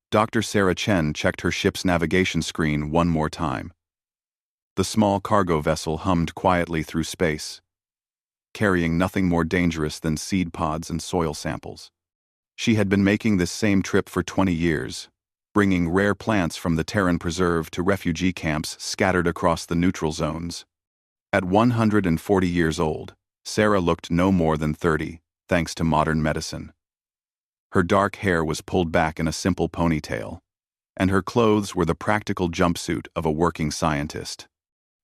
Dr. Sarah Chen checked her ship's navigation screen one more time. The small cargo vessel hummed quietly through space, carrying nothing more dangerous than seed pods and soil samples. She had been making this same trip for 20 years, bringing rare plants from the Terran Preserve to refugee camps scattered across the neutral zones. At 140 years old, Sarah looked no more than 30, thanks to modern medicine. Her dark hair was pulled back in a simple ponytail, and her clothes were the practical jumpsuit of a working scientist.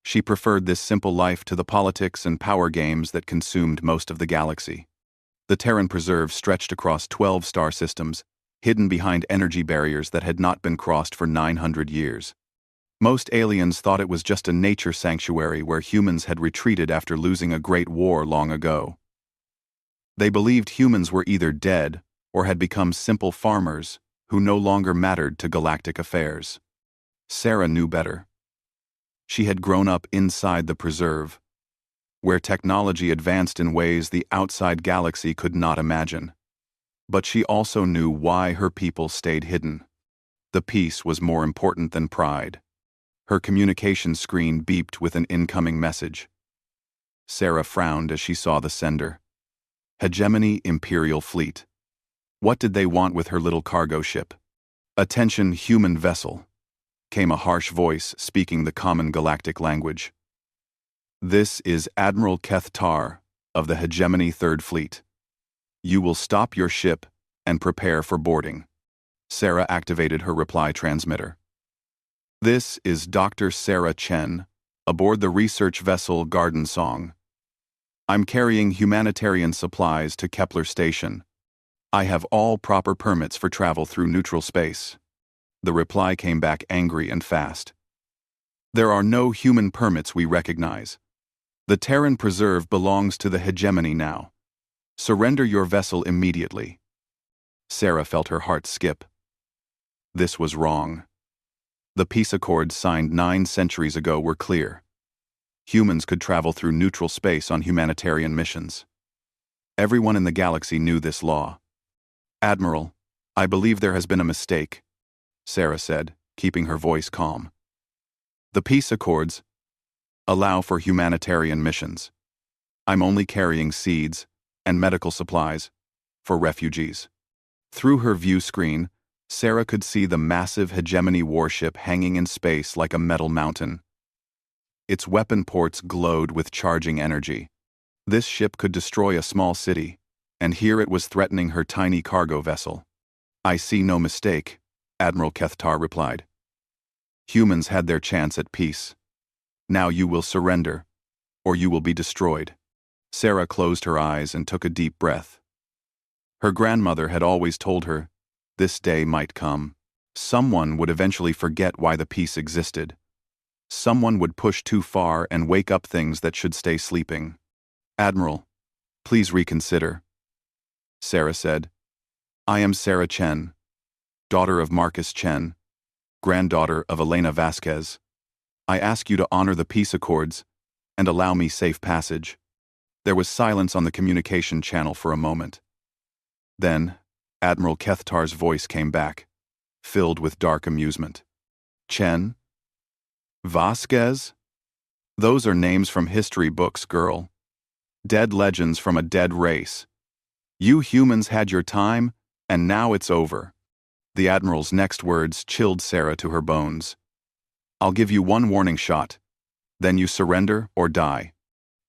She preferred this simple life to the politics and power games that consumed most of the galaxy. The Terran Preserve stretched across 12 star systems, hidden behind energy barriers that had not been crossed for 900 years. Most aliens thought it was just a nature sanctuary where humans had retreated after losing a great war long ago. They believed humans were either dead or had become simple farmers who no longer mattered to galactic affairs. Sarah knew better. She had grown up inside the preserve, where technology advanced in ways the outside galaxy could not imagine. But she also knew why her people stayed hidden. The peace was more important than pride. Her communication screen beeped with an incoming message. Sarah frowned as she saw the sender. Hegemony Imperial Fleet. What did they want with her little cargo ship? "Attention, human vessel," came a harsh voice speaking the common galactic language. "This is Admiral Keth Tar of the Hegemony Third Fleet. You will stop your ship and prepare for boarding." Sarah activated her reply transmitter. "This is Dr. Sarah Chen, aboard the research vessel Garden Song. I'm carrying humanitarian supplies to Kepler Station. I have all proper permits for travel through neutral space." The reply came back angry and fast. "There are no human permits we recognize. The Terran Preserve belongs to the Hegemony now. Surrender your vessel immediately." Sarah felt her heart skip. This was wrong. The peace accords signed 9 centuries ago were clear. Humans could travel through neutral space on humanitarian missions. Everyone in the galaxy knew this law. "Admiral, I believe there has been a mistake," Sarah said, keeping her voice calm. "The peace accords allow for humanitarian missions. I'm only carrying seeds and medical supplies for refugees." Through her view screen, Sarah could see the massive Hegemony warship hanging in space like a metal mountain. Its weapon ports glowed with charging energy. This ship could destroy a small city, and here it was threatening her tiny cargo vessel. "I see no mistake," Admiral Kethtar replied. "Humans had their chance at peace. Now you will surrender, or you will be destroyed." Sarah closed her eyes and took a deep breath. Her grandmother had always told her this day might come. Someone would eventually forget why the peace existed. Someone would push too far and wake up things that should stay sleeping. "Admiral, please reconsider," Sarah said. "I am Sarah Chen, daughter of Marcus Chen, granddaughter of Elena Vasquez. I ask you to honor the peace accords and allow me safe passage." There was silence on the communication channel for a moment. Then, Admiral Kethtar's voice came back, filled with dark amusement. "Chen? Vasquez? Those are names from history books, girl. Dead legends from a dead race. You humans had your time, and now it's over." The Admiral's next words chilled Sarah to her bones. "I'll give you one warning shot. Then you surrender or die."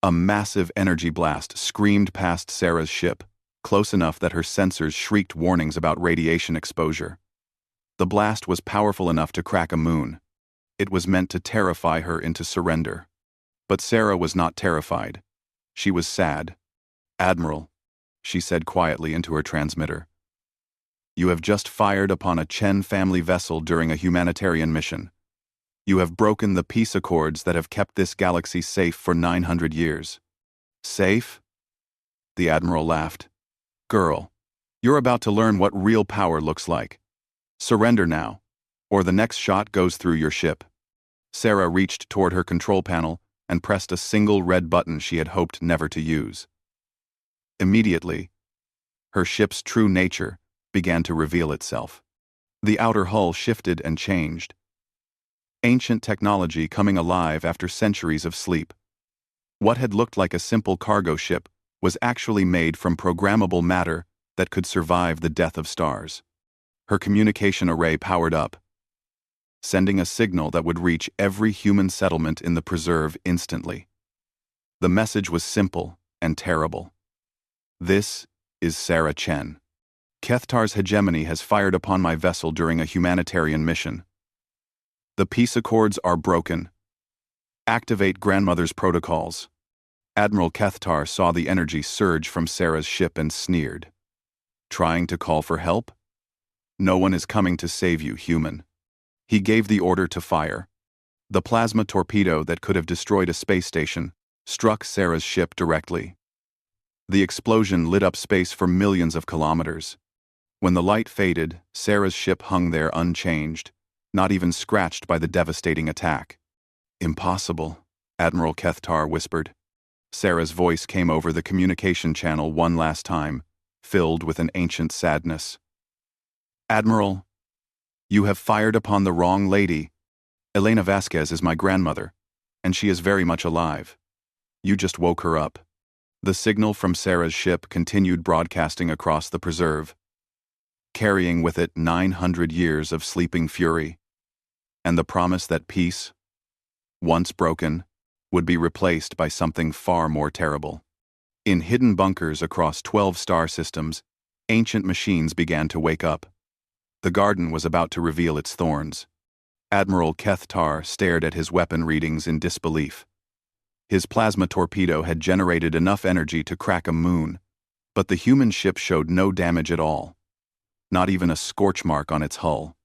A massive energy blast screamed past Sarah's ship, close enough that her sensors shrieked warnings about radiation exposure. The blast was powerful enough to crack a moon. It was meant to terrify her into surrender. But Sarah was not terrified. She was sad. "Admiral," she said quietly into her transmitter, "you have just fired upon a Chen family vessel during a humanitarian mission. You have broken the peace accords that have kept this galaxy safe for 900 years. Safe?" The Admiral laughed. "Girl, you're about to learn what real power looks like. Surrender now, or the next shot goes through your ship." Sarah reached toward her control panel and pressed a single red button she had hoped never to use. Immediately, her ship's true nature began to reveal itself. The outer hull shifted and changed. Ancient technology coming alive after centuries of sleep. What had looked like a simple cargo ship was actually made from programmable matter that could survive the death of stars. Her communication array powered up, sending a signal that would reach every human settlement in the preserve instantly. The message was simple and terrible. This is Sarah Chen. Kethtar's hegemony has fired upon my vessel during a humanitarian mission. The peace accords are broken. Activate grandmother's protocols. Admiral Kethtar saw the energy surge from Sarah's ship and sneered. Trying to call for help? No one is coming to save you, human. He gave the order to fire. The plasma torpedo that could have destroyed a space station struck Sarah's ship directly. The explosion lit up space for millions of kilometers. When the light faded, Sarah's ship hung there unchanged, not even scratched by the devastating attack. Impossible, Admiral Kethtar whispered. Sarah's voice came over the communication channel one last time, filled with an ancient sadness. Admiral, you have fired upon the wrong lady. Elena Vasquez is my grandmother, and she is very much alive. You just woke her up. The signal from Sarah's ship continued broadcasting across the preserve, carrying with it 900 years of sleeping fury, and the promise that peace, once broken, would be replaced by something far more terrible. In hidden bunkers across 12 star systems, ancient machines began to wake up. The garden was about to reveal its thorns. Admiral Kethtar stared at his weapon readings in disbelief. His plasma torpedo had generated enough energy to crack a moon, but the human ship showed no damage at all. Not even a scorch mark on its hull.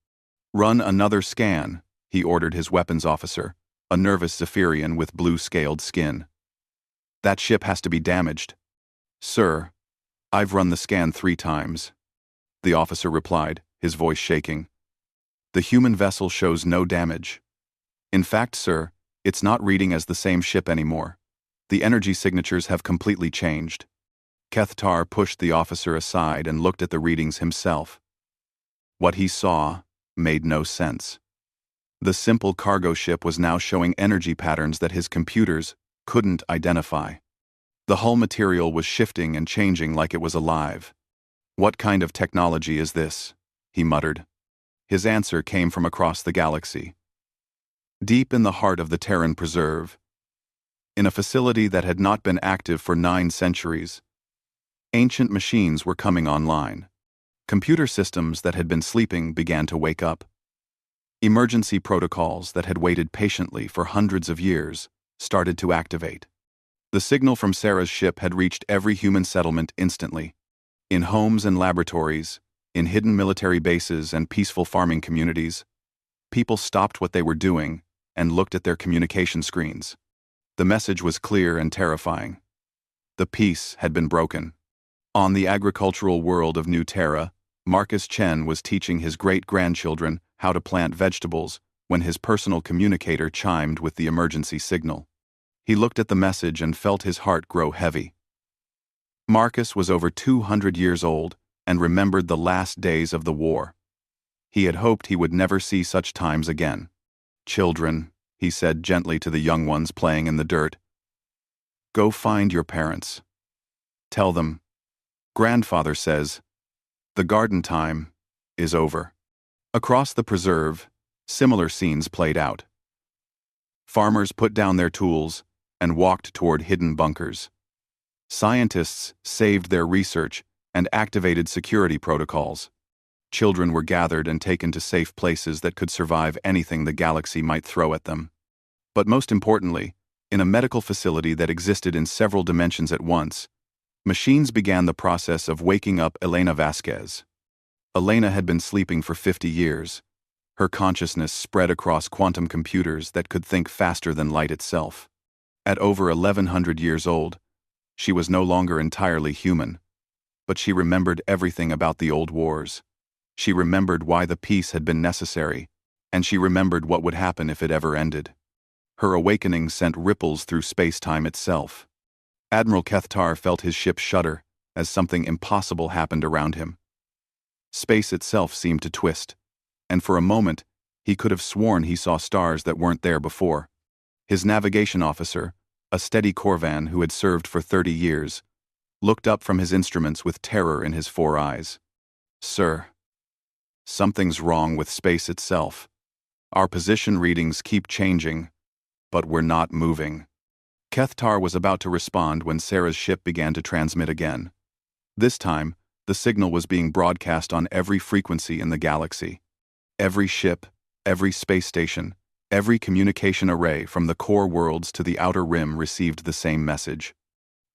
Run another scan, he ordered his weapons officer, a nervous Zephyrian with blue-scaled skin. That ship has to be damaged. Sir, I've run the scan 3 times. The officer replied, his voice shaking. The human vessel shows no damage. In fact, sir, it's not reading as the same ship anymore. The energy signatures have completely changed. Kethtar pushed the officer aside and looked at the readings himself. What he saw made no sense. The simple cargo ship was now showing energy patterns that his computers couldn't identify. The hull material was shifting and changing like it was alive. What kind of technology is this? He muttered. His answer came from across the galaxy. Deep in the heart of the Terran Preserve, in a facility that had not been active for 9 centuries, ancient machines were coming online. Computer systems that had been sleeping began to wake up. Emergency protocols that had waited patiently for hundreds of years started to activate. The signal from Sarah's ship had reached every human settlement instantly. In homes and laboratories, in hidden military bases and peaceful farming communities, people stopped what they were doing and looked at their communication screens. The message was clear and terrifying. The peace had been broken. On the agricultural world of New Terra, Marcus Chen was teaching his great-grandchildren how to plant vegetables when his personal communicator chimed with the emergency signal. He looked at the message and felt his heart grow heavy. Marcus was over 200 years old and remembered the last days of the war. He had hoped he would never see such times again. Children, he said gently to the young ones playing in the dirt, go find your parents. Tell them, grandfather says, the garden time is over. Across the preserve, similar scenes played out. Farmers put down their tools and walked toward hidden bunkers. Scientists saved their research and activated security protocols. Children were gathered and taken to safe places that could survive anything the galaxy might throw at them. But most importantly, in a medical facility that existed in several dimensions at once, machines began the process of waking up Elena Vasquez. Elena had been sleeping for 50 years. Her consciousness spread across quantum computers that could think faster than light itself. At over 1100 years old, she was no longer entirely human, but she remembered everything about the old wars. She remembered why the peace had been necessary, and she remembered what would happen if it ever ended. Her awakening sent ripples through space-time itself. Admiral Kethtar felt his ship shudder as something impossible happened around him. Space itself seemed to twist. and for a moment, he could have sworn he saw stars that weren't there before. His navigation officer, a steady Corvan who had served for 30 years, looked up from his instruments with terror in his 4 eyes. "Sir, something's wrong with space itself. Our position readings keep changing, but we're not moving." Kethtar was about to respond when Sarah's ship began to transmit again. This time, the signal was being broadcast on every frequency in the galaxy. Every ship, every space station, every communication array from the core worlds to the outer rim received the same message.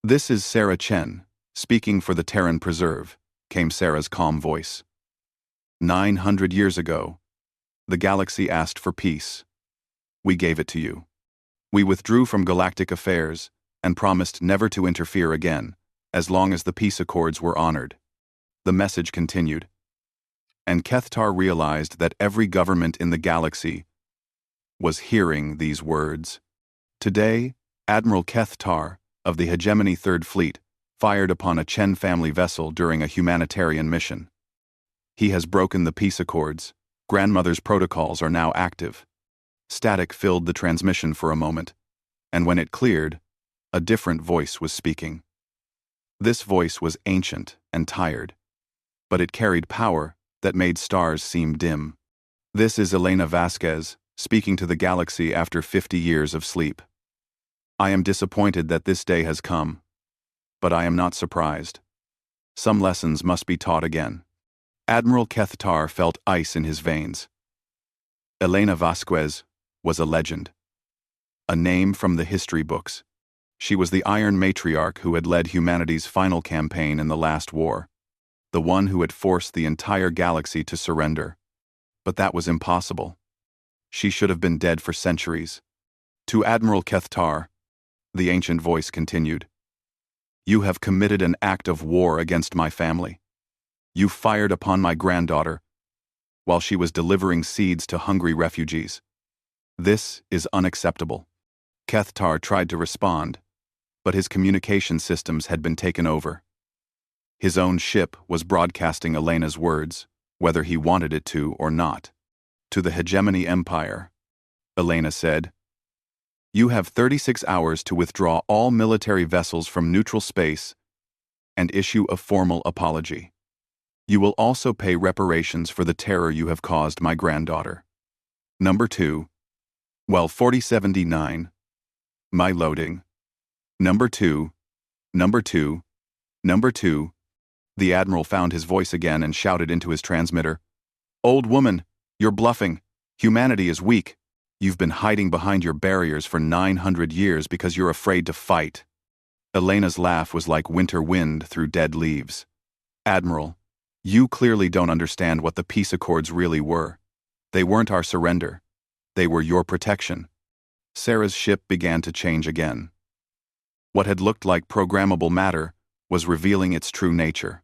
"This is Sarah Chen, speaking for the Terran Preserve," came Sarah's calm voice. 900 years ago, the galaxy asked for peace. We gave it to you. We withdrew from galactic affairs and promised never to interfere again, as long as the peace accords were honored. The message continued. And Kethtar realized that every government in the galaxy was hearing these words. Today, Admiral Kethtar, of the Hegemony Third Fleet, fired upon a Chen family vessel during a humanitarian mission. He has broken the peace accords. Grandmother's protocols are now active. Static filled the transmission for a moment, and when it cleared, a different voice was speaking. This voice was ancient and tired, but it carried power that made stars seem dim. This is Elena Vasquez, speaking to the galaxy after 50 years of sleep. I am disappointed that this day has come, but I am not surprised. Some lessons must be taught again. Admiral Kethtar felt ice in his veins. Elena Vasquez was a legend. A name from the history books. She was the Iron Matriarch who had led humanity's final campaign in the last war. The one who had forced the entire galaxy to surrender. But that was impossible. She should have been dead for centuries. To Admiral Kethtar, the ancient voice continued, "You have committed an act of war against my family. You fired upon my granddaughter while she was delivering seeds to hungry refugees. This is unacceptable." Kethtar tried to respond, but his communication systems had been taken over. His own ship was broadcasting Elena's words, whether he wanted it to or not. To the Hegemony Empire, Elena said, "You have 36 hours to withdraw all military vessels from neutral space and issue a formal apology. You will also pay reparations for the terror you have caused my granddaughter." Number 2. Well, 4079. My loading. Number 2. Number 2. Number 2. The Admiral found his voice again and shouted into his transmitter, "Old woman, you're bluffing. Humanity is weak. You've been hiding behind your barriers for 900 years because you're afraid to fight." Elena's laugh was like winter wind through dead leaves. "Admiral, you clearly don't understand what the peace accords really were. They weren't our surrender. They were your protection." Sarah's ship began to change again. What had looked like programmable matter was revealing its true nature.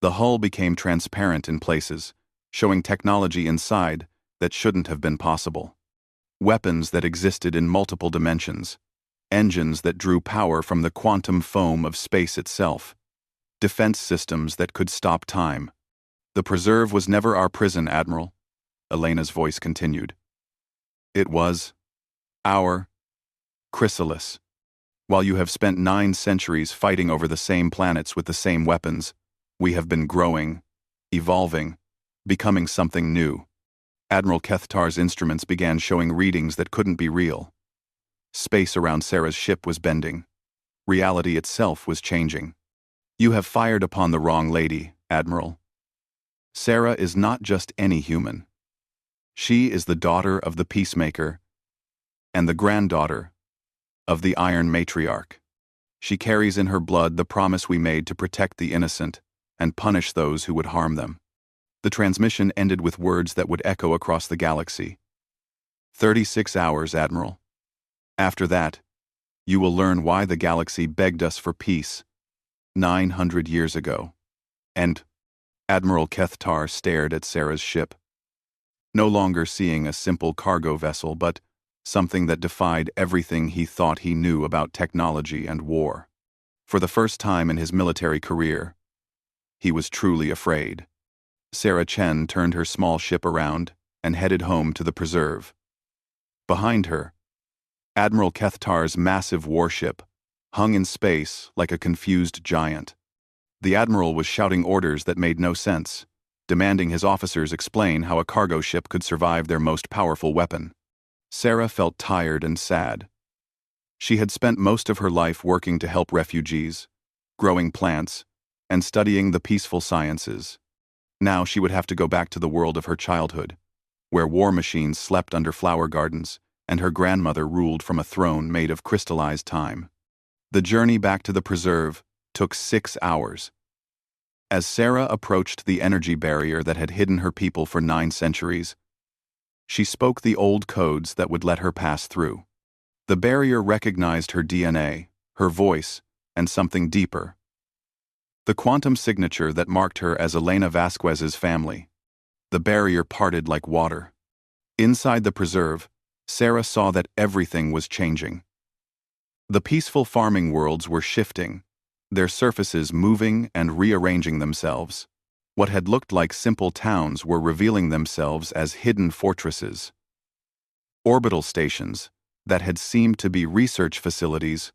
The hull became transparent in places, showing technology inside that shouldn't have been possible. Weapons that existed in multiple dimensions, engines that drew power from the quantum foam of space itself, defense systems that could stop time. "The Preserve was never our prison, Admiral," Elena's voice continued. "It was our chrysalis. While you have spent 9 centuries fighting over the same planets with the same weapons, we have been growing, evolving, becoming something new." Admiral Kethtar's instruments began showing readings that couldn't be real. Space around Sarah's ship was bending. Reality itself was changing. "You have fired upon the wrong lady, Admiral. Sarah is not just any human. She is the daughter of the Peacemaker and the granddaughter of the Iron Matriarch. She carries in her blood the promise we made to protect the innocent and punish those who would harm them." The transmission ended with words that would echo across the galaxy. 36 hours, Admiral. After that, you will learn why the galaxy begged us for peace 900 years ago. And Admiral Kethtar stared at Sarah's ship, no longer seeing a simple cargo vessel, but something that defied everything he thought he knew about technology and war. For the first time in his military career, he was truly afraid. Sarah Chen turned her small ship around and headed home to the preserve. Behind her, Admiral Kethtar's massive warship hung in space like a confused giant. The admiral was shouting orders that made no sense, demanding his officers explain how a cargo ship could survive their most powerful weapon. Sarah felt tired and sad. She had spent most of her life working to help refugees, growing plants, and studying the peaceful sciences. Now she would have to go back to the world of her childhood, where war machines slept under flower gardens and her grandmother ruled from a throne made of crystallized time. The journey back to the preserve took 6 hours. As Sarah approached the energy barrier that had hidden her people for 9 centuries, she spoke the old codes that would let her pass through. The barrier recognized her DNA, her voice, and something deeper. The quantum signature that marked her as Elena Vasquez's family. The barrier parted like water. Inside the preserve, Sarah saw that everything was changing. The peaceful farming worlds were shifting, their surfaces moving and rearranging themselves. What had looked like simple towns were revealing themselves as hidden fortresses. Orbital stations, that had seemed to be research facilities,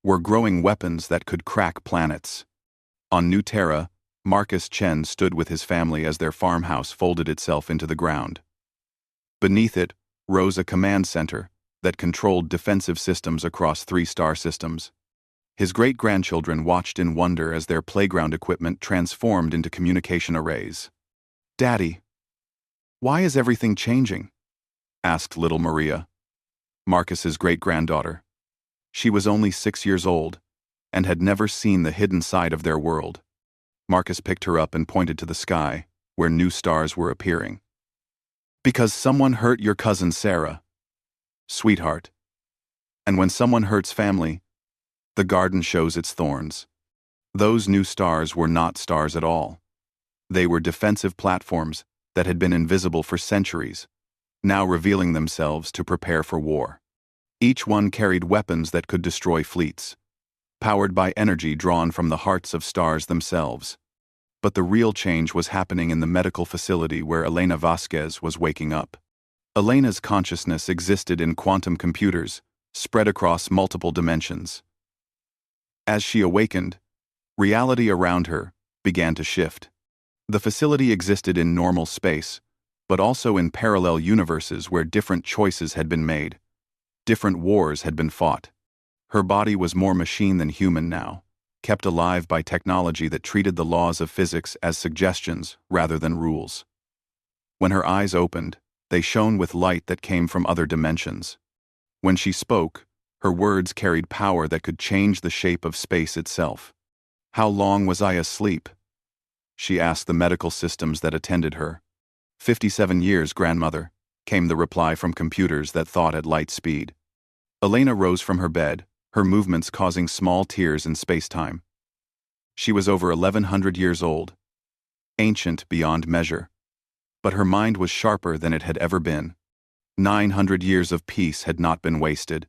were growing weapons that could crack planets. On New Terra, Marcus Chen stood with his family as their farmhouse folded itself into the ground. Beneath it rose a command center that controlled defensive systems across 3 star systems. His great-grandchildren watched in wonder as their playground equipment transformed into communication arrays. "Daddy, why is everything changing?" asked little Maria, Marcus's great-granddaughter. She was only 6 years old and had never seen the hidden side of their world. Marcus picked her up and pointed to the sky, where new stars were appearing. "Because someone hurt your cousin Sarah, sweetheart. And when someone hurts family, the garden shows its thorns." Those new stars were not stars at all. They were defensive platforms that had been invisible for centuries, now revealing themselves to prepare for war. Each one carried weapons that could destroy fleets, powered by energy drawn from the hearts of stars themselves. But the real change was happening in the medical facility where Elena Vasquez was waking up. Elena's consciousness existed in quantum computers, spread across multiple dimensions. As she awakened, reality around her began to shift. The facility existed in normal space, but also in parallel universes where different choices had been made, different wars had been fought. Her body was more machine than human now, kept alive by technology that treated the laws of physics as suggestions rather than rules. When her eyes opened, they shone with light that came from other dimensions. When she spoke, her words carried power that could change the shape of space itself. "How long was I asleep?" she asked the medical systems that attended her. 57 years, grandmother," came the reply from computers that thought at light speed. Elena rose from her bed, her movements causing small tears in space-time. She was over 1,100 years old, ancient beyond measure. But her mind was sharper than it had ever been. 900 years of peace had not been wasted.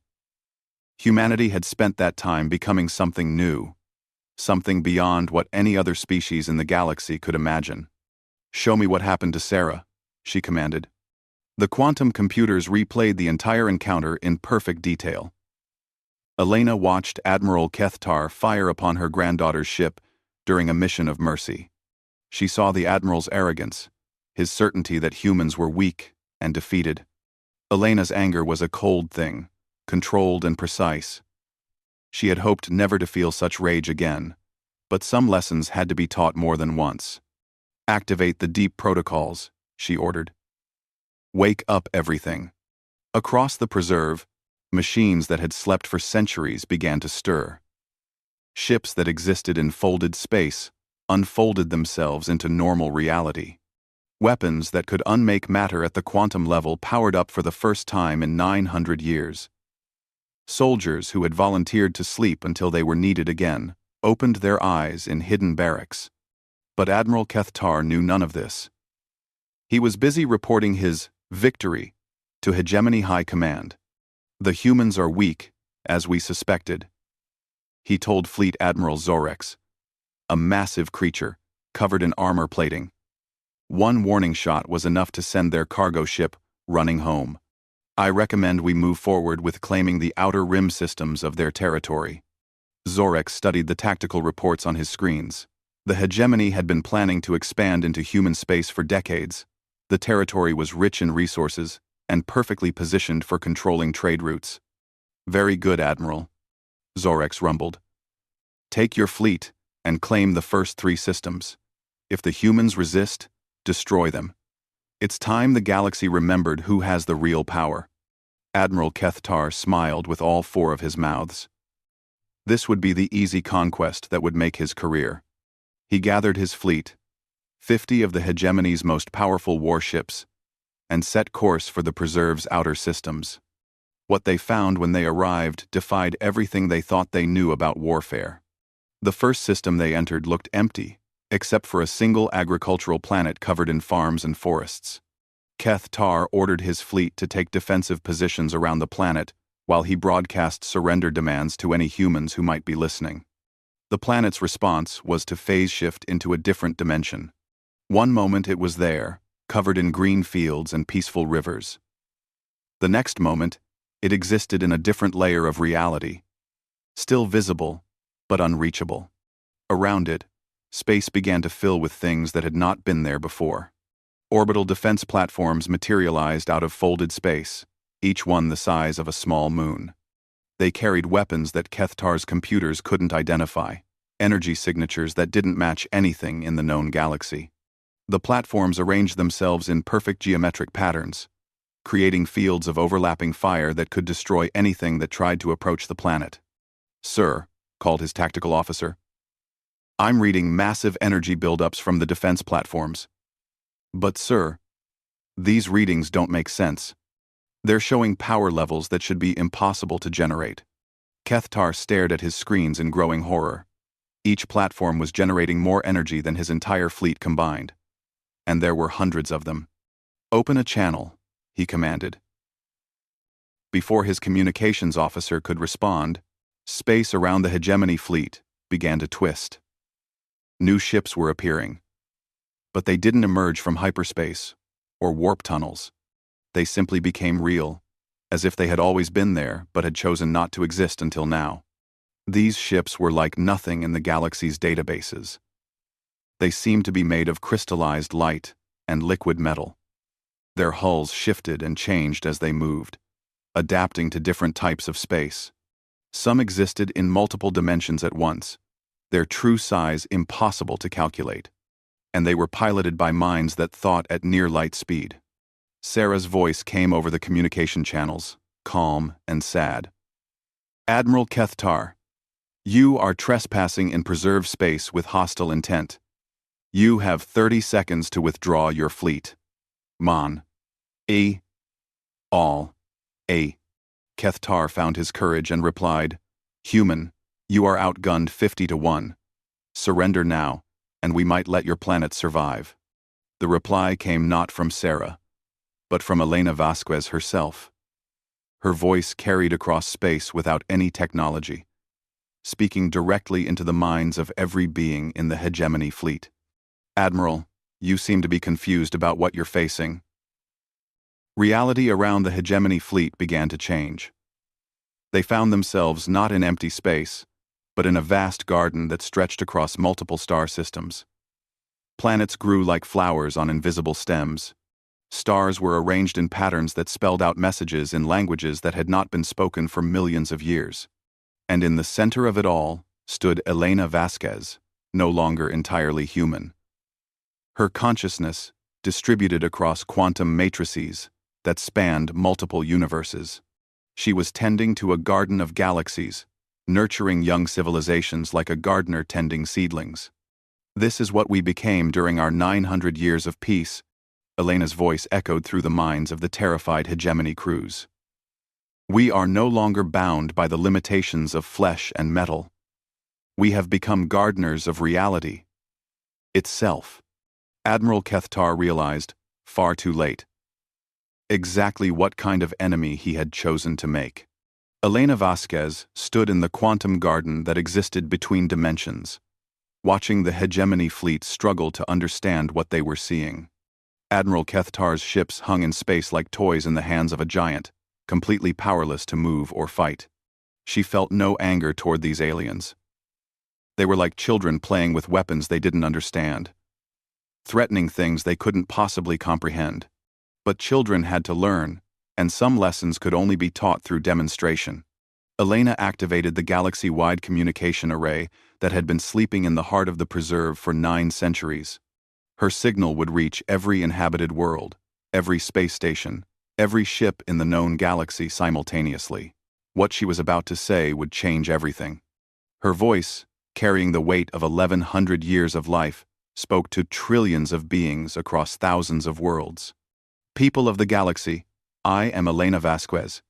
Humanity had spent that time becoming something new, something beyond what any other species in the galaxy could imagine. "Show me what happened to Sarah," she commanded. The quantum computers replayed the entire encounter in perfect detail. Elena watched Admiral Kethtar fire upon her granddaughter's ship during a mission of mercy. She saw the Admiral's arrogance, his certainty that humans were weak and defeated. Elena's anger was a cold thing, controlled and precise. She had hoped never to feel such rage again, but some lessons had to be taught more than once. "Activate the deep protocols," she ordered. "Wake up everything." Across the preserve, machines that had slept for centuries began to stir. Ships that existed in folded space unfolded themselves into normal reality. Weapons that could unmake matter at the quantum level powered up for the first time in 900 years. Soldiers who had volunteered to sleep until they were needed again opened their eyes in hidden barracks. But Admiral Kethtar knew none of this. He was busy reporting his victory to Hegemony High Command. "The humans are weak, as we suspected," he told Fleet Admiral Zorex, a massive creature covered in armor plating. One warning shot was enough to send their cargo ship running home. I recommend we move forward with claiming the outer rim systems of their territory. Zorex studied the tactical reports on his screens. The hegemony had been planning to expand into human space for decades. The territory was rich in resources and perfectly positioned for controlling trade routes. Very good, Admiral, Zorex rumbled. Take your fleet and claim the first 3 systems. If the humans resist, destroy them. It's time the galaxy remembered who has the real power. Admiral Kethtar smiled with all 4 of his mouths. This would be the easy conquest that would make his career. He gathered his fleet, 50 of the hegemony's most powerful warships, and set course for the preserve's outer systems. What they found when they arrived defied everything they thought they knew about warfare. The first system they entered looked empty, except for a single agricultural planet covered in farms and forests. Kethtar ordered his fleet to take defensive positions around the planet while he broadcast surrender demands to any humans who might be listening. The planet's response was to phase shift into a different dimension. One moment it was there, covered in green fields and peaceful rivers. The next moment, it existed in a different layer of reality, still visible, but unreachable. Around it, space began to fill with things that had not been there before. Orbital defense platforms materialized out of folded space, each one the size of a small moon. They carried weapons that Kethtar's computers couldn't identify, energy signatures that didn't match anything in the known galaxy. The platforms arranged themselves in perfect geometric patterns, creating fields of overlapping fire that could destroy anything that tried to approach the planet. "Sir," called his tactical officer, "I'm reading massive energy buildups from the defense platforms." "But sir, these readings don't make sense. They're showing power levels that should be impossible to generate." Kethtar stared at his screens in growing horror. Each platform was generating more energy than his entire fleet combined. And there were hundreds of them. "Open a channel," he commanded. Before his communications officer could respond, space around the hegemony fleet began to twist. New ships were appearing. But they didn't emerge from hyperspace or warp tunnels. They simply became real, as if they had always been there but had chosen not to exist until now. These ships were like nothing in the galaxy's databases. They seemed to be made of crystallized light and liquid metal. Their hulls shifted and changed as they moved, adapting to different types of space. Some existed in multiple dimensions at once, their true size impossible to calculate. And they were piloted by minds that thought at near light speed. Sarah's voice came over the communication channels, calm and sad. "Admiral Kethtar, you are trespassing in preserved space with hostile intent. You have 30 seconds to withdraw your fleet. Mon. A. All. A." Kethtar found his courage and replied, "Human, you are outgunned 50 to 1. Surrender now, and we might let your planet survive." The reply came not from Sarah, but from Elena Vasquez herself. Her voice carried across space without any technology, speaking directly into the minds of every being in the hegemony fleet. "Admiral, you seem to be confused about what you're facing." Reality around the hegemony fleet began to change. They found themselves not in empty space, but in a vast garden that stretched across multiple star systems. Planets grew like flowers on invisible stems. Stars were arranged in patterns that spelled out messages in languages that had not been spoken for millions of years. And in the center of it all stood Elena Vasquez, no longer entirely human. Her consciousness distributed across quantum matrices that spanned multiple universes. She was tending to a garden of galaxies, nurturing young civilizations like a gardener tending seedlings. "This is what we became during our 900 years of peace," Elena's voice echoed through the minds of the terrified hegemony crews. "We are no longer bound by the limitations of flesh and metal. We have become gardeners of reality itself." Admiral Kethtar realized, far too late, exactly what kind of enemy he had chosen to make. Elena Vasquez stood in the quantum garden that existed between dimensions, watching the hegemony fleet struggle to understand what they were seeing. Admiral Kethtar's ships hung in space like toys in the hands of a giant, completely powerless to move or fight. She felt no anger toward these aliens. They were like children playing with weapons they didn't understand, threatening things they couldn't possibly comprehend. But children had to learn, and some lessons could only be taught through demonstration. Elena activated the galaxy-wide communication array that had been sleeping in the heart of the preserve for 9 centuries. Her signal would reach every inhabited world, every space station, every ship in the known galaxy simultaneously. What she was about to say would change everything. Her voice, carrying the weight of 1,100 years of life, spoke to trillions of beings across thousands of worlds. People of the galaxy, I am Elena Vasquez.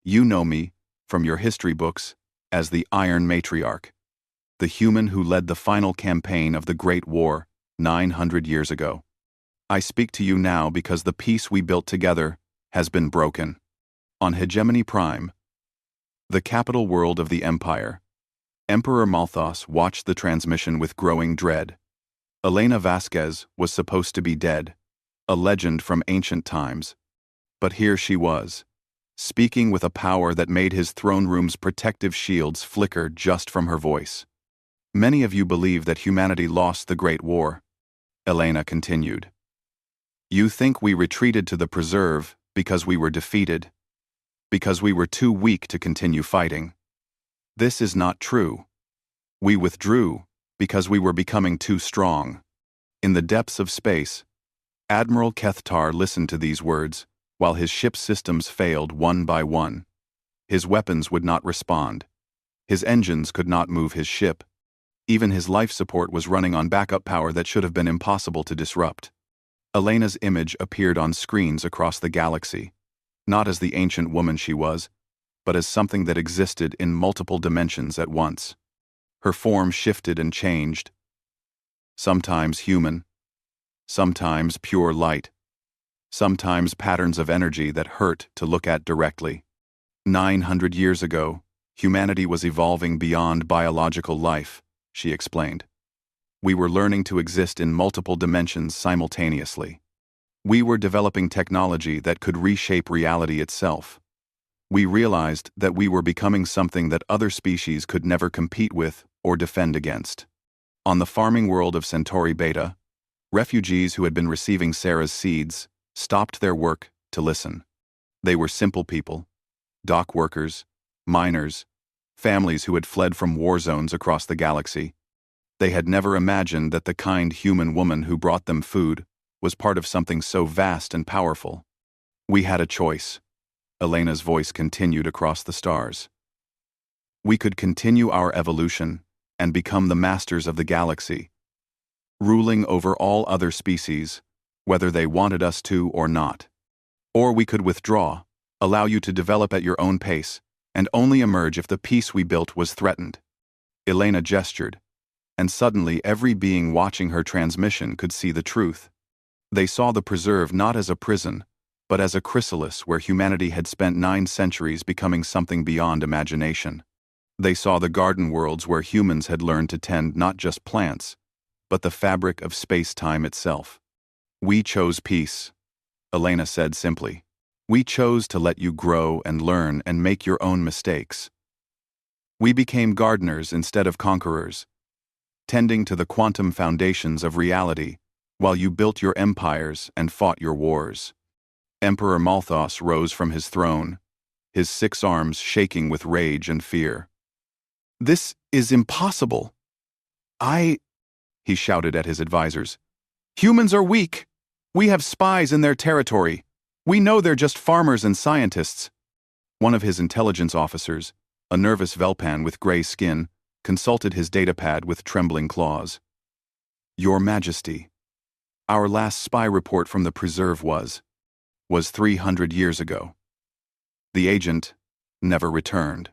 You know me, from your history books, as the Iron Matriarch, the human who led the final campaign of the Great War 900 years ago. I speak to you now because the peace we built together has been broken. On Hegemony Prime, the capital world of the Empire, Emperor Malthus watched the transmission with growing dread. Elena Vasquez was supposed to be dead, a legend from ancient times. But here she was, speaking with a power that made his throne room's protective shields flicker just from her voice. Many of you believe that humanity lost the Great War, Elena continued. You think we retreated to the preserve because we were defeated, because we were too weak to continue fighting. This is not true. We withdrew because we were becoming too strong. In the depths of space, Admiral Kethtar listened to these words while his ship's systems failed one by one. His weapons would not respond. His engines could not move his ship. Even his life support was running on backup power that should have been impossible to disrupt. Elena's image appeared on screens across the galaxy, not as the ancient woman she was, but as something that existed in multiple dimensions at once. Her form shifted and changed, sometimes human, sometimes pure light, sometimes patterns of energy that hurt to look at directly. 900 years ago, humanity was evolving beyond biological life, she explained. We were learning to exist in multiple dimensions simultaneously. We were developing technology that could reshape reality itself. We realized that we were becoming something that other species could never compete with or defend against. On the farming world of Centauri Beta, refugees who had been receiving Sarah's seeds stopped their work to listen. They were simple people, dock workers, miners, families who had fled from war zones across the galaxy. They had never imagined that the kind human woman who brought them food was part of something so vast and powerful. We had a choice. Elena's voice continued across the stars. We could continue our evolution and become the masters of the galaxy, ruling over all other species, whether they wanted us to or not. Or we could withdraw, allow you to develop at your own pace, and only emerge if the peace we built was threatened. Elena gestured, and suddenly every being watching her transmission could see the truth. They saw the preserve not as a prison, but as a chrysalis where humanity had spent 9 centuries becoming something beyond imagination. They saw the garden worlds where humans had learned to tend not just plants, but the fabric of space-time itself. We chose peace, Elena said simply. We chose to let you grow and learn and make your own mistakes. We became gardeners instead of conquerors, tending to the quantum foundations of reality while you built your empires and fought your wars. Emperor Malthus rose from his throne, his 6 arms shaking with rage and fear. This is impossible. He shouted at his advisors. Humans are weak. We have spies in their territory. We know they're just farmers and scientists. One of his intelligence officers, a nervous Velpan with gray skin, consulted his datapad with trembling claws. Your Majesty, our last spy report from the preserve was 300 years ago. The agent never returned.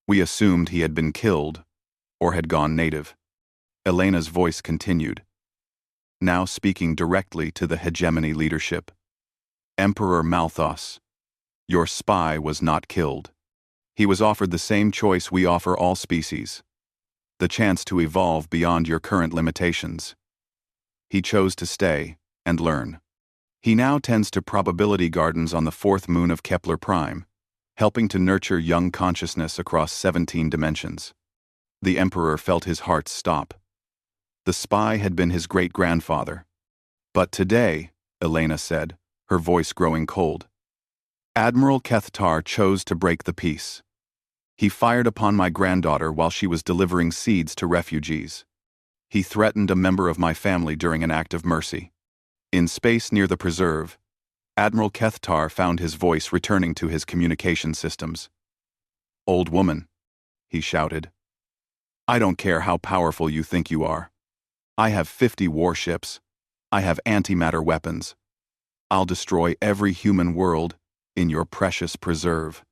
We assumed he had been killed or had gone native. Elena's voice continued, now speaking directly to the hegemony leadership. Emperor Malthus, your spy was not killed. He was offered the same choice we offer all species, the chance to evolve beyond your current limitations. He chose to stay, and learn. He now tends to probability gardens on the fourth moon of Kepler Prime, helping to nurture young consciousness across 17 dimensions. The Emperor felt his heart stop. The spy had been his great-grandfather. But today, Elena said, her voice growing cold, Admiral Kethtar chose to break the peace. He fired upon my granddaughter while she was delivering seeds to refugees. He threatened a member of my family during an act of mercy. In space near the preserve, Admiral Kethtar found his voice returning to his communication systems. Old woman, he shouted. I don't care how powerful you think you are. I have 50 warships. I have antimatter weapons. I'll destroy every human world in your precious preserve.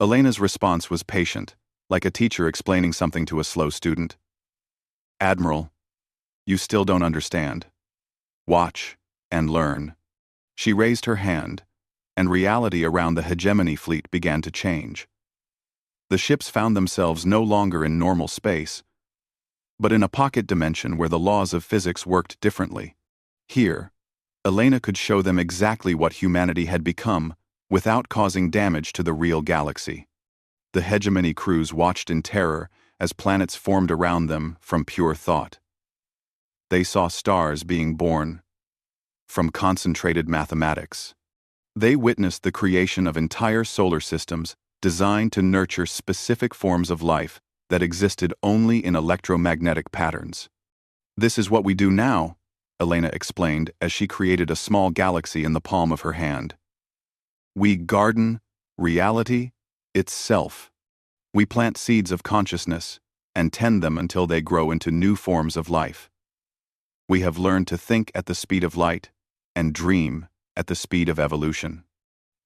Elena's response was patient, like a teacher explaining something to a slow student. Admiral, you still don't understand. Watch and learn. She raised her hand, and reality around the hegemony fleet began to change. The ships found themselves no longer in normal space, but in a pocket dimension where the laws of physics worked differently. Here, Elena could show them exactly what humanity had become without causing damage to the real galaxy. The hegemony crews watched in terror as planets formed around them from pure thought. They saw stars being born from concentrated mathematics. They witnessed the creation of entire solar systems designed to nurture specific forms of life that existed only in electromagnetic patterns. This is what we do now, Elena explained as she created a small galaxy in the palm of her hand. We garden reality itself. We plant seeds of consciousness and tend them until they grow into new forms of life. We have learned to think at the speed of light and dream at the speed of evolution.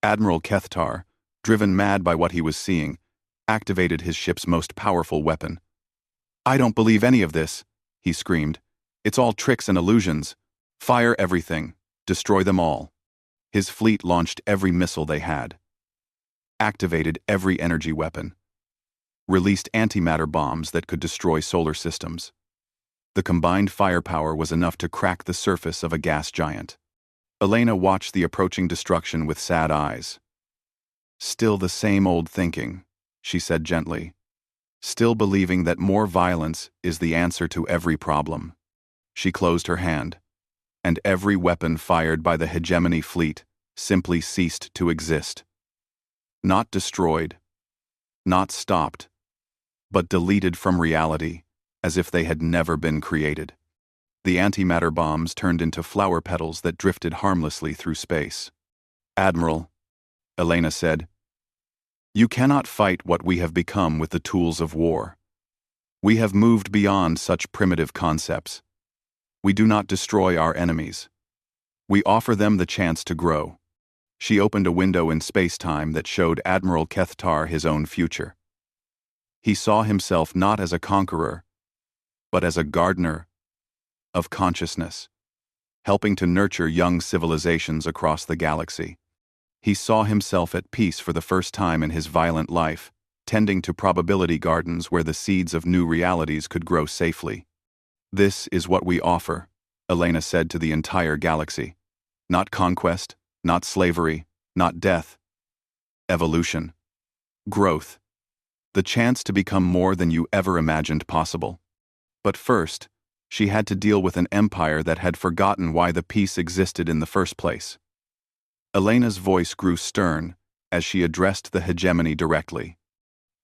Admiral Kethtar, driven mad by what he was seeing, activated his ship's most powerful weapon. I don't believe any of this, he screamed. It's all tricks and illusions. Fire everything. Destroy them all. His fleet launched every missile they had, activated every energy weapon, released antimatter bombs that could destroy solar systems. The combined firepower was enough to crack the surface of a gas giant. Elena watched the approaching destruction with sad eyes. Still the same old thinking, she said gently. Still believing that more violence is the answer to every problem. She closed her hand, and every weapon fired by the hegemony fleet simply ceased to exist. Not destroyed, not stopped, but deleted from reality, as if they had never been created. The antimatter bombs turned into flower petals that drifted harmlessly through space. Admiral, Elena said, you cannot fight what we have become with the tools of war. We have moved beyond such primitive concepts. We do not destroy our enemies. We offer them the chance to grow. She opened a window in space-time that showed Admiral Kethtar his own future. He saw himself not as a conqueror, but as a gardener of consciousness, helping to nurture young civilizations across the galaxy. He saw himself at peace for the first time in his violent life, tending to probability gardens where the seeds of new realities could grow safely. This is what we offer, Elena said to the entire galaxy. Not conquest, not slavery, not death. Evolution. Growth. The chance to become more than you ever imagined possible. But first, she had to deal with an empire that had forgotten why the peace existed in the first place. Elena's voice grew stern as she addressed the hegemony directly.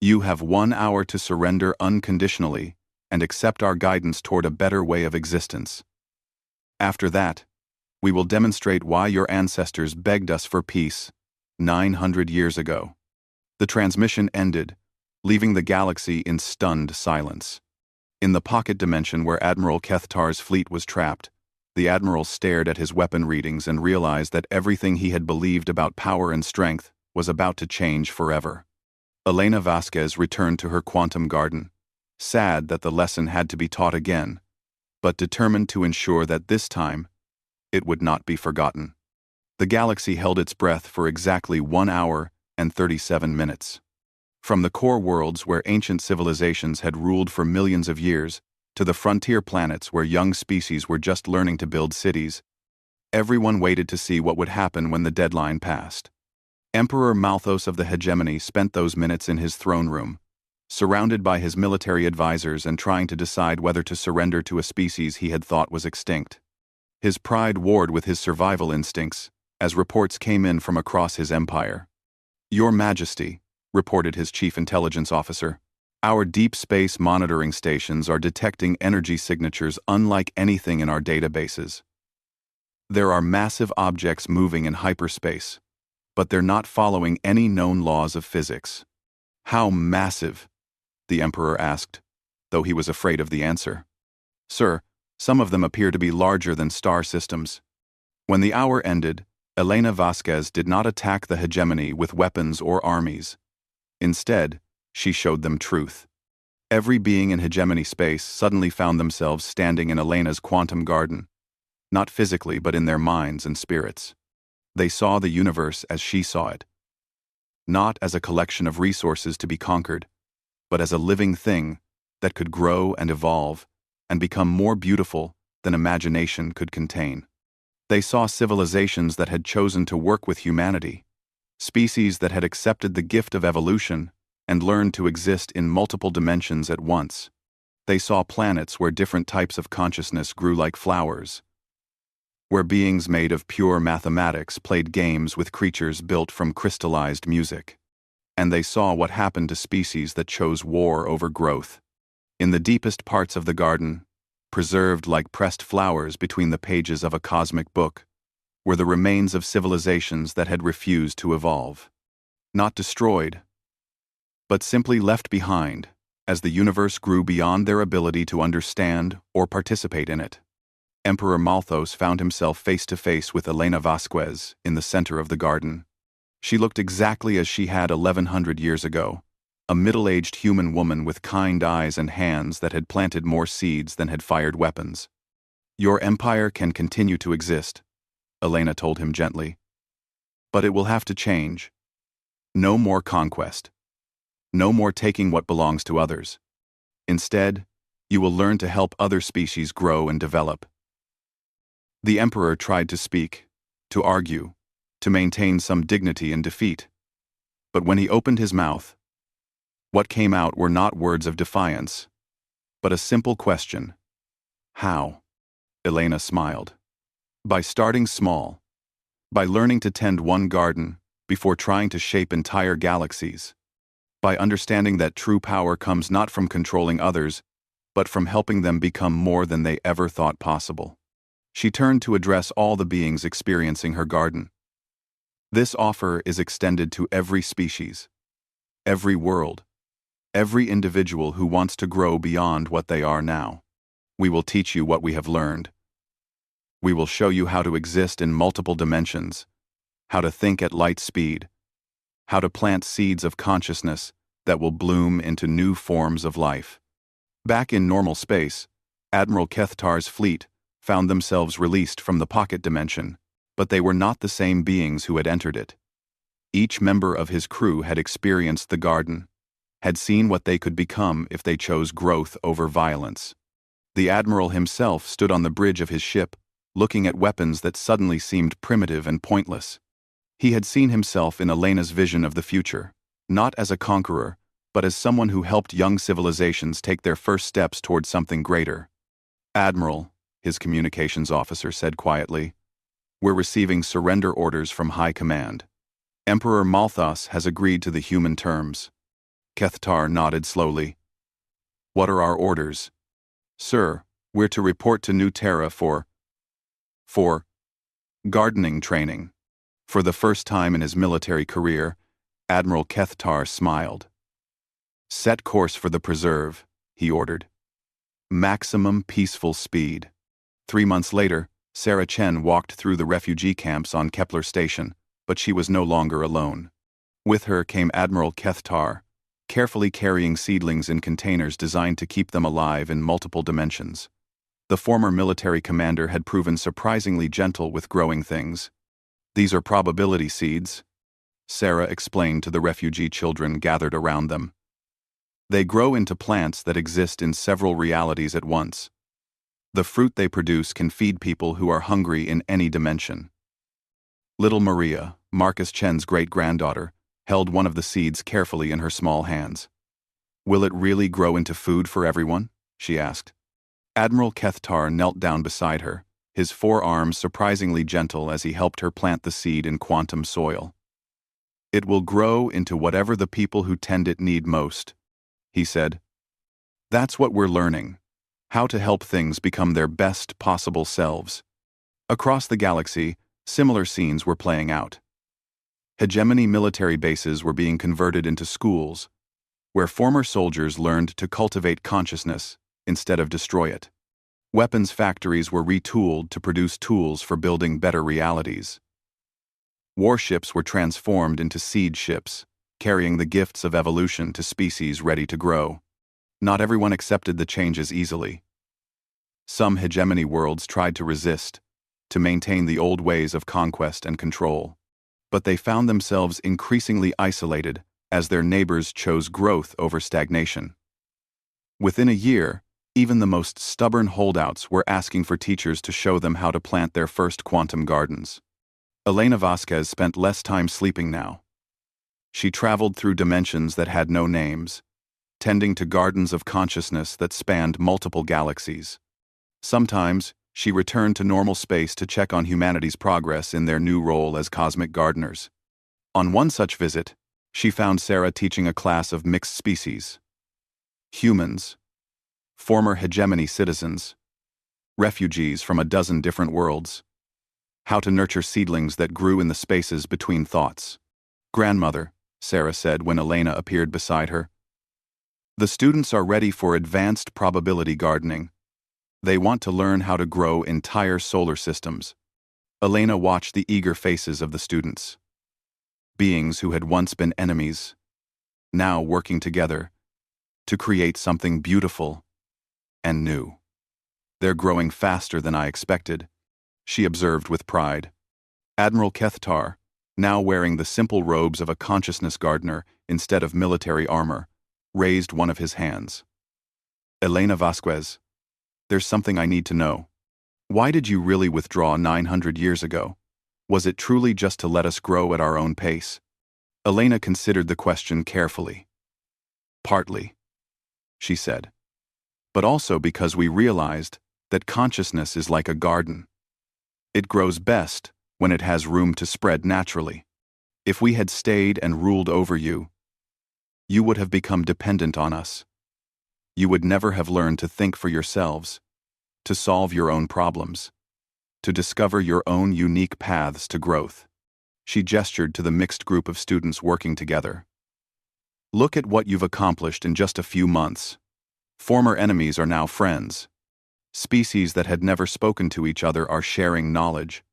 You have 1 hour to surrender unconditionally and accept our guidance toward a better way of existence. After that, we will demonstrate why your ancestors begged us for peace 900 years ago. The transmission ended, leaving the galaxy in stunned silence. In the pocket dimension where Admiral Kethtar's fleet was trapped, the Admiral stared at his weapon readings and realized that everything he had believed about power and strength was about to change forever. Elena Vasquez returned to her quantum garden, sad that the lesson had to be taught again, but determined to ensure that this time it would not be forgotten. The galaxy held its breath for exactly 1 hour and 37 minutes. From the core worlds where ancient civilizations had ruled for millions of years, to the frontier planets where young species were just learning to build cities, Everyone waited to see what would happen when the deadline passed. Emperor Malthus of the hegemony spent those minutes in his throne room, surrounded by his military advisors and trying to decide whether to surrender to a species he had thought was extinct. His pride warred with his survival instincts, as reports came in from across his empire. "Your Majesty," reported his chief intelligence officer, "our deep space monitoring stations are detecting energy signatures unlike anything in our databases. There are massive objects moving in hyperspace, but they're not following any known laws of physics." "How massive?" the Emperor asked, though he was afraid of the answer. "Sir, some of them appear to be larger than star systems." When the hour ended, Elena Vasquez did not attack the hegemony with weapons or armies. Instead, she showed them truth. Every being in hegemony space suddenly found themselves standing in Elena's quantum garden, not physically but in their minds and spirits. They saw the universe as she saw it, not as a collection of resources to be conquered, but as a living thing that could grow and evolve and become more beautiful than imagination could contain. They saw civilizations that had chosen to work with humanity, species that had accepted the gift of evolution and learned to exist in multiple dimensions at once. They saw planets where different types of consciousness grew like flowers, where beings made of pure mathematics played games with creatures built from crystallized music. And they saw what happened to species that chose war over growth. In the deepest parts of the garden, preserved like pressed flowers between the pages of a cosmic book, were the remains of civilizations that had refused to evolve. Not destroyed, but simply left behind as the universe grew beyond their ability to understand or participate in it. Emperor Malthus found himself face to face with Elena Vasquez in the center of the garden. She looked exactly as she had 1100 years ago, a middle-aged human woman with kind eyes and hands that had planted more seeds than had fired weapons. "Your empire can continue to exist," Elena told him gently. "But it will have to change. No more conquest. No more taking what belongs to others. Instead, you will learn to help other species grow and develop." The Emperor tried to speak, to argue, to maintain some dignity in defeat. But when he opened his mouth, what came out were not words of defiance, but a simple question. "How?" Elena smiled. "By starting small. By learning to tend one garden before trying to shape entire galaxies. By understanding that true power comes not from controlling others, but from helping them become more than they ever thought possible." She turned to address all the beings experiencing her garden. "This offer is extended to every species, every world, every individual who wants to grow beyond what they are now. We will teach you what we have learned. We will show you how to exist in multiple dimensions, how to think at light speed, how to plant seeds of consciousness that will bloom into new forms of life." Back in normal space, Admiral Kethtar's fleet found themselves released from the pocket dimension, but they were not the same beings who had entered it. Each member of his crew had experienced the garden, had seen what they could become if they chose growth over violence. The Admiral himself stood on the bridge of his ship, looking at weapons that suddenly seemed primitive and pointless. He had seen himself in Elena's vision of the future, not as a conqueror, but as someone who helped young civilizations take their first steps toward something greater. "Admiral," his communications officer said quietly, "we're receiving surrender orders from High Command. Emperor Malthus has agreed to the human terms." Kethtar nodded slowly. "What are our orders?" "Sir, we're to report to New Terra for gardening training." For the first time in his military career, Admiral Kethtar smiled. "Set course for the preserve," he ordered. "Maximum peaceful speed." 3 months later, Sarah Chen walked through the refugee camps on Kepler Station, but she was no longer alone. With her came Admiral Kethtar, carefully carrying seedlings in containers designed to keep them alive in multiple dimensions. The former military commander had proven surprisingly gentle with growing things. "These are probability seeds," Sarah explained to the refugee children gathered around them. "They grow into plants that exist in several realities at once. The fruit they produce can feed people who are hungry in any dimension. Little Maria, Marcus Chen's great-granddaughter, held one of the seeds carefully in her small hands. "Will it really grow into food for everyone?" she asked. Admiral Kethtar knelt down beside her, his forearms surprisingly gentle as he helped her plant the seed in quantum soil. "It will grow into whatever the people who tend it need most," he said. "That's what we're learning, how to help things become their best possible selves." Across the galaxy, similar scenes were playing out. Hegemony military bases were being converted into schools, where former soldiers learned to cultivate consciousness instead of destroy it. Weapons factories were retooled to produce tools for building better realities. Warships were transformed into seed ships, carrying the gifts of evolution to species ready to grow. Not everyone accepted the changes easily. Some hegemony worlds tried to resist, to maintain the old ways of conquest and control. But they found themselves increasingly isolated as their neighbors chose growth over stagnation. Within a year, even the most stubborn holdouts were asking for teachers to show them how to plant their first quantum gardens. Elena Vasquez spent less time sleeping now. She traveled through dimensions that had no names, tending to gardens of consciousness that spanned multiple galaxies. Sometimes, she returned to normal space to check on humanity's progress in their new role as cosmic gardeners. On one such visit, she found Sarah teaching a class of mixed species. Humans, former hegemony citizens, refugees from a dozen different worlds. How to nurture seedlings that grew in the spaces between thoughts. "Grandmother," Sarah said when Elena appeared beside her, "the students are ready for advanced probability gardening. They want to learn how to grow entire solar systems." Elena watched the eager faces of the students. Beings who had once been enemies, now working together to create something beautiful and new. "They're growing faster than I expected," she observed with pride. Admiral Kethtar, now wearing the simple robes of a consciousness gardener instead of military armor, raised one of his hands. "Elena Vasquez, there's something I need to know. Why did you really withdraw 900 years ago? Was it truly just to let us grow at our own pace?" Elena considered the question carefully. "Partly," she said. "But also because we realized that consciousness is like a garden. It grows best when it has room to spread naturally. If we had stayed and ruled over you, you would have become dependent on us. You would never have learned to think for yourselves, to solve your own problems, to discover your own unique paths to growth." She gestured to the mixed group of students working together. "Look at what you've accomplished in just a few months. Former enemies are now friends. Species that had never spoken to each other are sharing knowledge.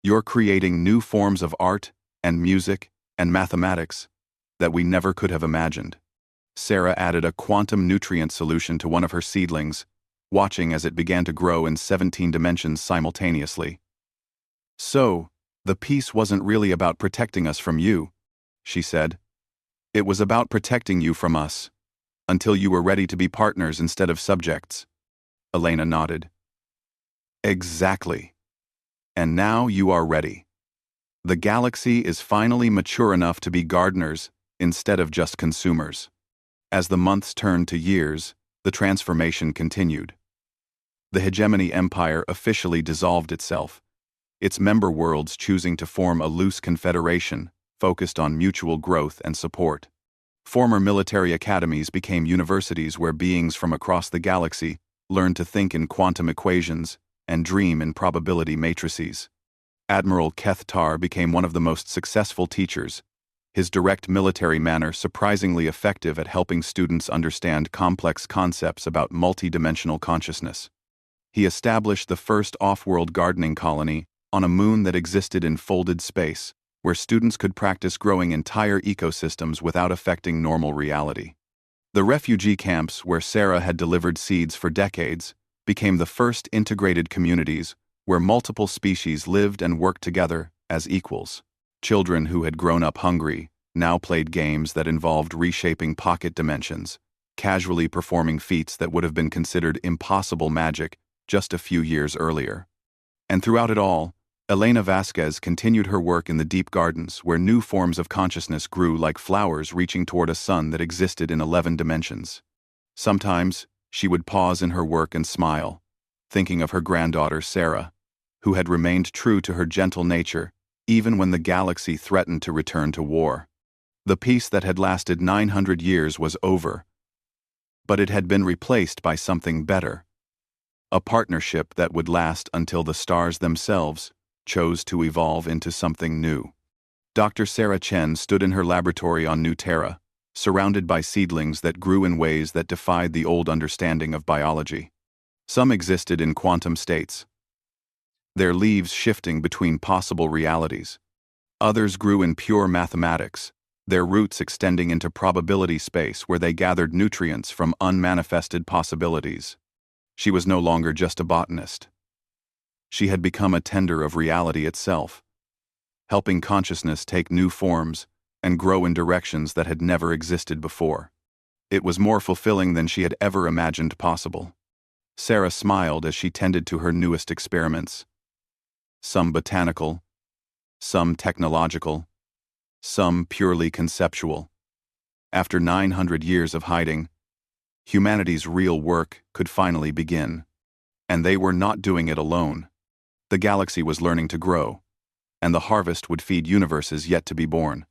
You're creating new forms of art and music and mathematics that we never could have imagined." Sarah added a quantum nutrient solution to one of her seedlings, watching as it began to grow in 17 dimensions simultaneously. "So, the peace wasn't really about protecting us from you," she said. "It was about protecting you from us, until you were ready to be partners instead of subjects." Elena nodded. "Exactly. And now you are ready. The galaxy is finally mature enough to be gardeners instead of just consumers." As the months turned to years, the transformation continued. The hegemony empire officially dissolved itself, its member worlds choosing to form a loose confederation focused on mutual growth and support. Former military academies became universities where beings from across the galaxy learned to think in quantum equations and dream in probability matrices. Admiral Kethtar became one of the most successful teachers, his direct military manner surprisingly effective at helping students understand complex concepts about multidimensional consciousness. He established the first off-world gardening colony on a moon that existed in folded space, where students could practice growing entire ecosystems without affecting normal reality. The refugee camps where Sarah had delivered seeds for decades became the first integrated communities where multiple species lived and worked together as equals. Children who had grown up hungry now played games that involved reshaping pocket dimensions, casually performing feats that would have been considered impossible magic just a few years earlier. And throughout it all, Elena Vasquez continued her work in the deep gardens where new forms of consciousness grew like flowers reaching toward a sun that existed in 11 dimensions. Sometimes, she would pause in her work and smile, thinking of her granddaughter Sarah, who had remained true to her gentle nature even when the galaxy threatened to return to war. The peace that had lasted 900 years was over, but it had been replaced by something better. A partnership that would last until the stars themselves chose to evolve into something new. Dr. Sarah Chen stood in her laboratory on New Terra, surrounded by seedlings that grew in ways that defied the old understanding of biology. Some existed in quantum states, their leaves shifting between possible realities. Others grew in pure mathematics, their roots extending into probability space where they gathered nutrients from unmanifested possibilities. She was no longer just a botanist. She had become a tender of reality itself, helping consciousness take new forms and grow in directions that had never existed before. It was more fulfilling than she had ever imagined possible. Sarah smiled as she tended to her newest experiments. Some botanical, some technological, some purely conceptual. After 900 years of hiding, humanity's real work could finally begin. And they were not doing it alone. The galaxy was learning to grow, and the harvest would feed universes yet to be born.